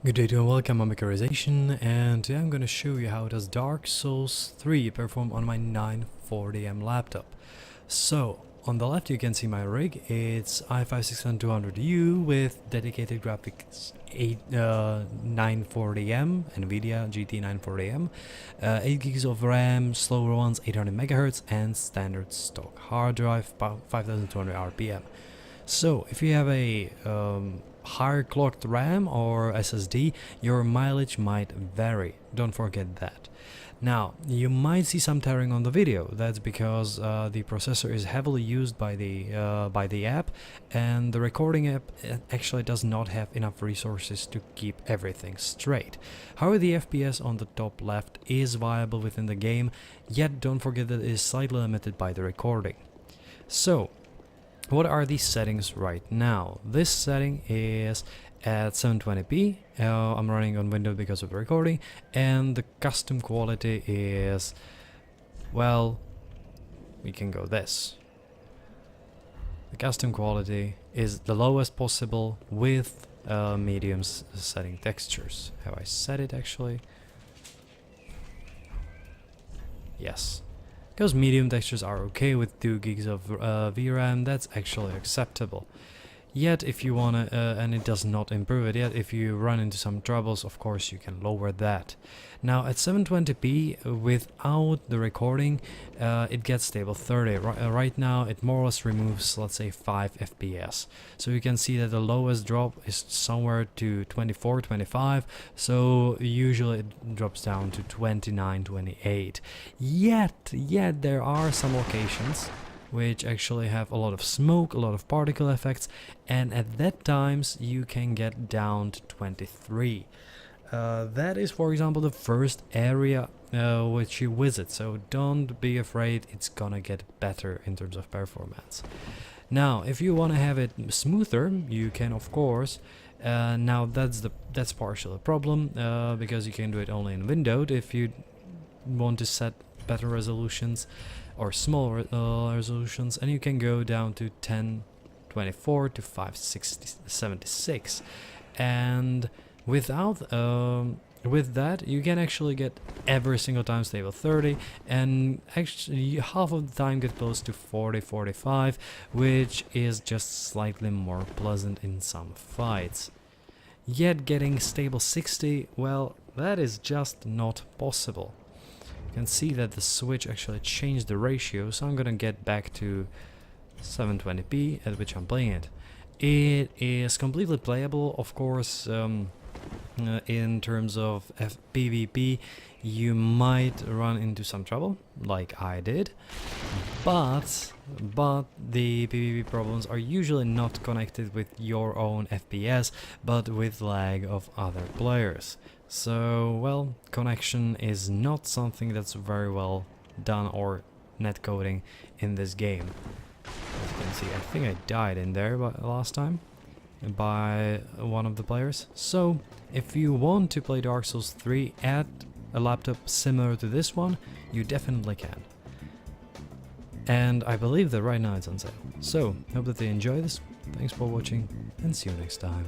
Good day to and welcome, I'm Mikarization, and today I'm going to show you how does Dark Souls 3 perform on my 940m laptop. So, on the left you can see my rig. It's i5-6200U with dedicated graphics 940m, nVidia GT 940m, 8 gigs of RAM, slower ones 800 MHz, and standard stock hard drive 5200 RPM. So, if you have a higher clocked RAM or SSD, your mileage might vary. Don't forget that. Now, you might see some tearing on the video. That's because the processor is heavily used by the app, and the recording app actually does not have enough resources to keep everything straight. However, the FPS on the top left is viable within the game, yet don't forget that it is slightly limited by the recording. So, what are these settings right now? This setting is at 720p. I'm running on Windows because of the recording, and the custom quality is, well, we can go this. The custom quality is the lowest possible with medium setting textures. Have I set it actually? Yes. Because medium textures are okay with 2 gigs of VRAM, that's actually acceptable. Yet if you wanna, and it does not improve it yet, if you run into some troubles, of course you can lower that. Now at 720p, without the recording, it gets stable 30. Right now it more or less removes, let's say, 5 FPS. So you can see that the lowest drop is somewhere to 24, 25, so usually it drops down to 29, 28. Yet there are some locations which actually have a lot of smoke, a lot of particle effects, and at that times you can get down to 23. That is, for example, the first area which you visit, so don't be afraid, it's gonna get better in terms of performance. Now, if you want to have it smoother, you can, of course. Now that's partially a problem because you can do it only in Windows. If you want to set better resolutions or smaller resolutions, and you can go down to 1024 to 576, and without with that you can actually get every single time stable 30, and actually half of the time get close to 40-45, which is just slightly more pleasant in some fights. Yet getting stable 60, well, that is just not possible. You can see that the switch actually changed the ratio, so I'm gonna get back to 720p at which I'm playing it. It is completely playable, of course. In terms of PvP, you might run into some trouble, like I did, but the PvP problems are usually not connected with your own FPS, but with lag of other players. So, well, connection is not something that's very well done, or netcoding in this game. As you can see, I think I died in there last time by one of the players. So, if you want to play Dark Souls 3 at a laptop similar to this one, you definitely can. And I believe that right now it's on sale. So, hope that they enjoy this. Thanks for watching, and see you next time.